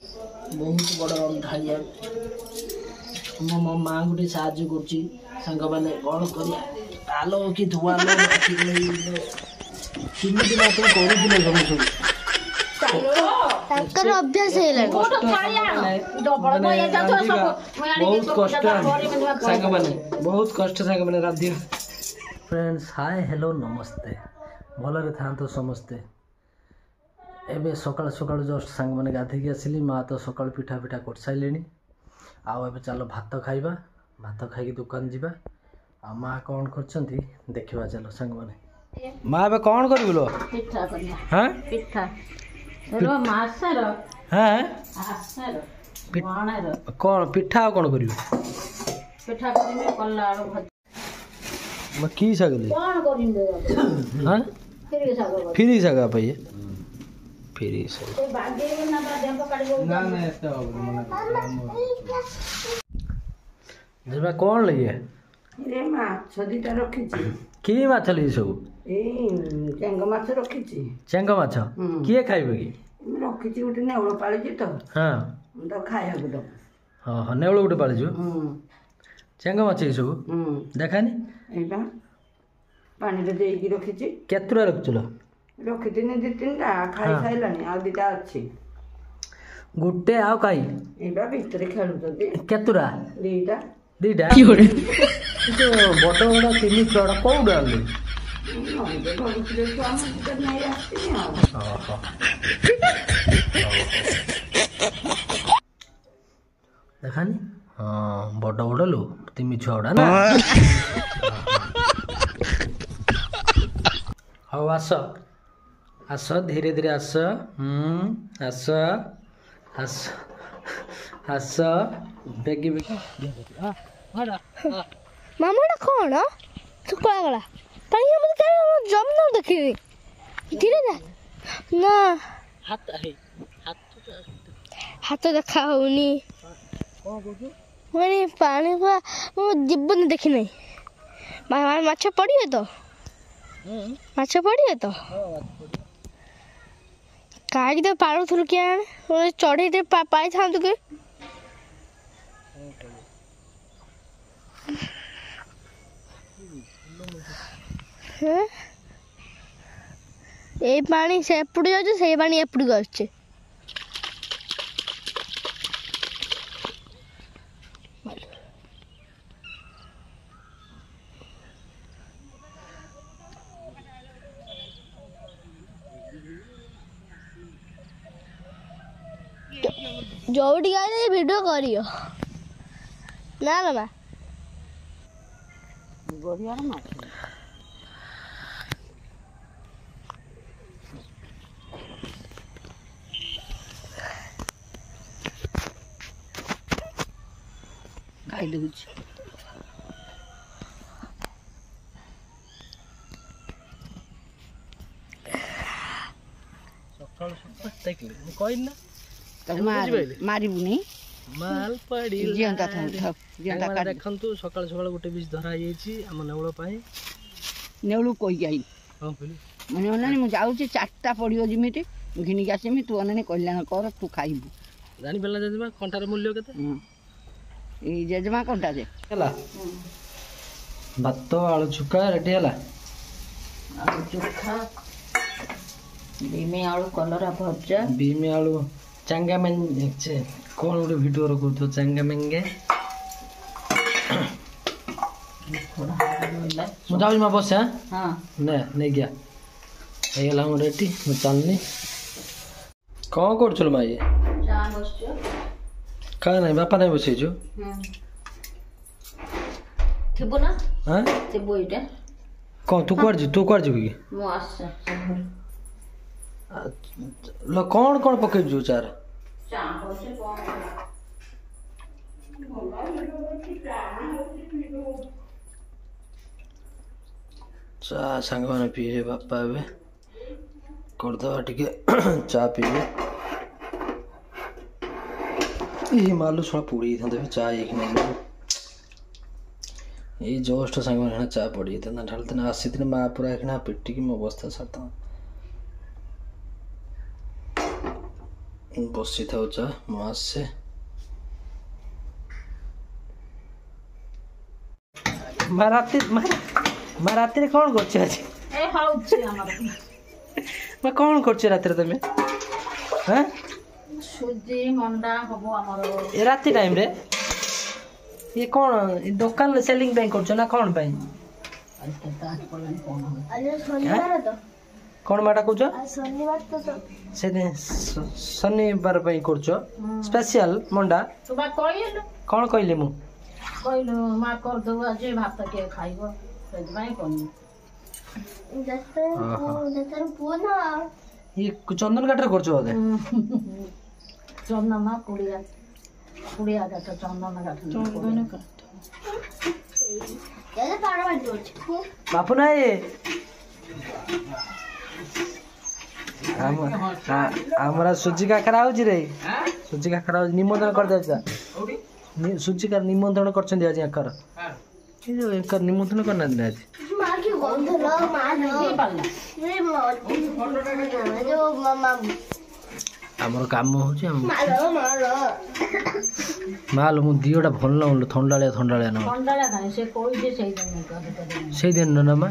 बहुत बड़ अंधारिया मो माँ गोटे साहाଯ୍य करुच्ची सांग मैंने कौन कर आलो कि धुआ केମିତି तुम କରୁଥିଲେ ସବୁ ସବୁ ତାଙ୍କର ଅଭ୍ୟାସ ହେଇଲାଣି ବହୁତ କଷ୍ଟ ସାଙ୍ଗମାନେ ବହୁତ କଷ୍ଟ ସାଙ୍ଗମାନେ ରାନ୍ଧିବା। फ्रेंड्स हाय हेलो नमस्ते भलरे थांतो समस्ते एबे सकाळ सकाळ जस्ट सांग मैंने गाधेकी आसिली माँ तो सकाळ पिठा पिठा कर साइलेनी आउ एबे चलो भात खाइबा भात खाइकी दुकान जीवा आ माँ कौन करछंती देखिबा चलो सांग मैंने माँ एबे कौन करबिलो ପିଠା କରିବା हां ପିଠା रो मासर हां आसर वणर कौन पिठा कौन करियो पिठा करमे कल्ला आलू भज मैं की सगले कौन करिंदे हां फिर साग फिरी सगा पाइए फिरी सगा ए बागे ना बा देंको काढबो ना ना एते हो मने जेबा कौन लइए रे माछ दिटा रखिछि की माछ लई सब ए चेंग माछ रखिछि चेंग माछ किए खाइबे की रखिछि गोटे नेउळ पालिछि तो हां तो खाया गुदो हां हां नेउळ गुटे पालिछु चेंग माछ ई सब देखानी एबा पानी रे देई की रखिछि केतुरा रखचलो रखिथिनि दी तीनटा खाई साइलानी आ दिटा अछि गुटे आउ काई एबा भितरे खेलु जदी केतुरा दीटा दीटा की होरे तो बड़ बड़ तीन छड़ा कोउडा आले नंदे भविष्य तो हम तो नहीं आछि ना ओहो देखानी हाँ बड़ बड़ लो तीन छड़ा ना हाँ आस आस धीरे धीरे आस आस आस आस बेगी बेगी मामाटा कौन शुक्ला गला पानी मत क्या जम ना देखी धीरे जा ना हाथ है हाथ देखा होनी मैंने पानी का मो जीवन देखी नहीं माछ पड़िए तो माछ पड़िए तो काई तो पारुथुल क्या चढ़े पाई था के এই পানি সেপড়ে যাচ্ছে সেই পানি এপড়ে যাচ্ছে जोड़ी गाइले वीडियो करियो ना मामा गोरिया माछ खाई दउछ सकाळ सकाळ देखले मु कहिन ना मारिबुनी माल पड़ी जियंता जियंता काट देखंतु सकाळ सकाळ गोटे बीज धरा जाईची हम नेउळ पाई नेउळु कोई जाई हां बोली मने ओनानी मु जाउची चारटा पडियो जिमिति घिनी गासिमी तू ओनानी कल्याण कर तू खाइबु जानि बेला जदिबा कंटार मूल्य केते ए जेजमा कंटा जे हला भात आलू चुका रेडी हला आलू चोखा बीमे आलू कलरा भजा बीमे आलू चंगा में कौन गोटे भिडियो रखो चंगा मेंगे मुझे माँ बस हाँ नहीं गया ହେଇଗଲା ମୁଁ ରେଡି ମୁଁ ଚାଲନି କ'ଣ କରୁଥିଲୁ ମା ଇଏ କାହା ନାହିଁ ବାପା ନାହିଁ ବସେଇଛୁ ଥିବ ନା ହଁ ଥିବ ଏଇଟା କ'ଣ ତୁ କୁଆଡ଼େ ଯିବୁ କି ମୁଁ ଆସେ କ'ଣ କ'ଣ ପକେଇଛୁ ଚାର ଚା ସାଙ୍ଗମାନେ ପିଇବେ ବାପା ଏବେ କରିଦେବା ଟିକେ ଚା ପିଇବେ ଏଇ ମାଲୁ ଶଳା ପୋଡ଼ି ଦେଇଥାନ୍ତେ ଚା ହେଇକିନା ଏଇ ଜଷ୍ଟ ସାଙ୍ଗମାନେ ଚା ପଡ଼ି ଯାଇଥାନ୍ତା ଢାଳିଥାନ୍ତା ଆସିଥିଲେ ମା ପୁରା ଏଇକିନା ପିଟିକି ମୋ ଅବସ୍ଥା ସାରିଥାନ୍ତା बसी था मास से राति रे कौन करछ आज ए हाउची हमर मैं कौन करछ राति रे तमे हैं सुजी मंडा हबो हमर ए राति टाइम रे ये कौन दुकान में सेलिंग बैंक करछ ना कौन ପାଇଁ आज शनिवार तो कौन माटा कहछ आज शनिवार तो से शनिवार ପାଇଁ करछ स्पेशल मंडा तू बा कहलु कौन कहले मु कहलु मा कर दो आज भात के खाइबो सेज भाई कोनी जतर पुओ ना ये चंदन काटर करछ बोले चंदन कुड़िया का तो चंदन काट ये पारा बाजू अछि बापू नाई हमरा सुजी काकरा होजी रे सुजी काकरा होजी निमंत्रण कर दे सुजी का निमंत्रण करछन आज याकर ये जो याकर निमंत्रण करना दिन आज मां की गंध लो मां नहीं पाला ये जो मामा हमर काम होची हम मालो माल मु दियोटा भल न ठंडाले ना काहे से कोई जे सेई दिन न मा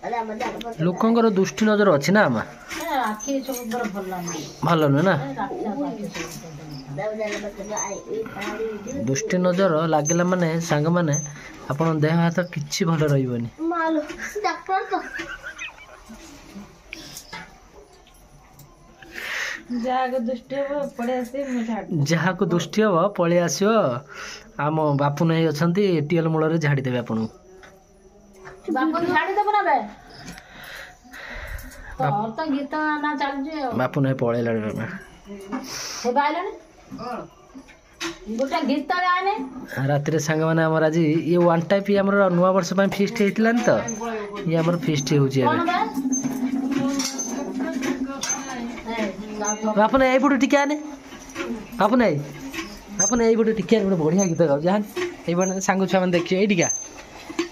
अरे मत लोकंकर दृष्टि नजर अछि ना मा आखि सब भल भल न ना दृष्टि नजर लागिला माने सांग माने आपण देह हाथ किछि भल रहिबनी मालो डॉक्टर तो जाग दृष्टि पड़े आसी मिठा जहा को दृष्टि हो पळे आसियो आम बापू नै अछंती एटीएल मूल रे झाड़ी देबे आपण बापू झाड़ी देबो ना बे तो गीत ना चल जे बापू नै पळेला हे बायला गोटा गीत गाने रात रे संग माने हमर आज ये वन टाइप हमर नुवा वर्ष पय फीस्ट हेतलन तो ये हमर फीस्ट होची बापू नै एई बुडू टिके आने बापू नै एई बुडू टिके आने बढ़िया गीत गाउ जान एई बने संग छुआ मन देखियो एई टिका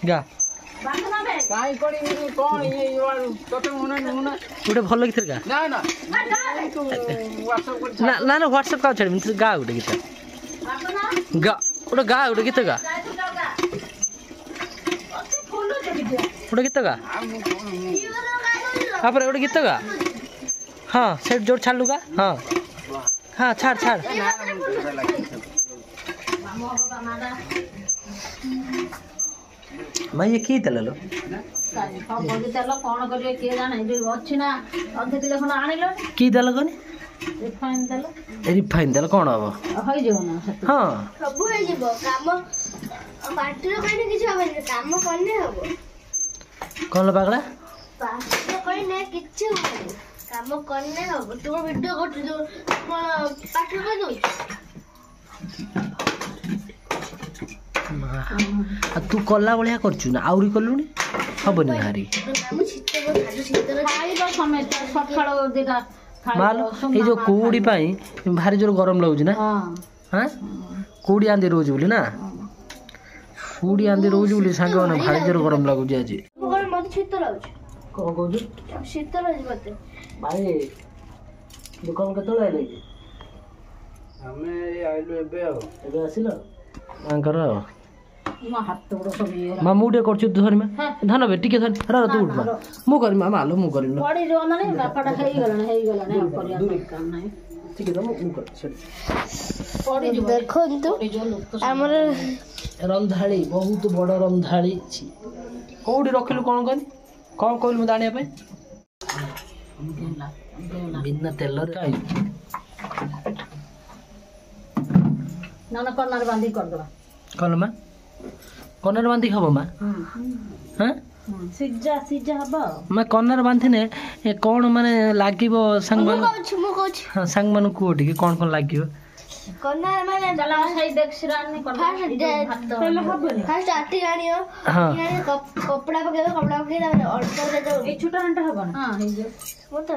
गा काई कोनी कोन ये वालू तोते मुना मुना उडे भलो गीत गा ना ना व्हाट्सएप कर ना ना व्हाट्सएप का छड़ी मित्र गा उडे गीत गा उडे गा उडे गीत गा उडे गीत गा आपरे उडे गीत गा हां सेट जोर छाड़ लूगा हां हां छाड़ मैं ये की तललो कौन करिए के जाने जो अछि ना अधे किलो खन आनिलो की दल गने रिफाइन दल कोन हबो होई जो ना हां सब होई जीवो काम पार्टी रो कइने किछ होबे काम करने हबो कोन पागला पार्टी रो कइने किछ होबे काम करने हबो तुम वीडियो कर जो पार्टी रो दो तू कला बलिया करछु ना आउरी कलुनी हबनी हारी हम छिते खाइबो समय सखाळो देखा माल ए जो कोडी पई भारी जोर गरम लागु ना हां कोडी आंदी रोज बोली ना कोडी आंदी रोज बोली सांग ना भारी जोर गरम लागु जे आज मत छिते लागु को कोजु छिते लागु मते भाई दुकान के तळे आइले हमें आइलो एबे आसिलो आंकर मा हाथ बड़ सब ये मा मुडे करछु धर में धन बे टिके धर रा तू उठ मा मु करी मा मालो मु करी न पड़ी जो ना बापाटा हेई गलने हम करिया काम नाही ठीक है मु कर छेड़ पड़ी जो देखो तो हमर रंधाली बहुत बड़ रंधाली छी कोडी रखिलु कोन कोन कहलु मु दानिया पे बिना तेल रे ना कर्नर बांधी कर दवा कौन मा कर्नर बांधी खबो मा हां सिजा हबो मैं कर्नर बांधिने कौन माने लागिबो संग मन मु कहछ हां संग मन कोठी के कौन लागिबो कर्नर माने चला सही देख सिरान ने कर्नर फर्स्ट आटी गानियो हां कपड़ा पके कपड़ा पके और दे दो ए छोटा हंटा हबो ना हां हे जो मत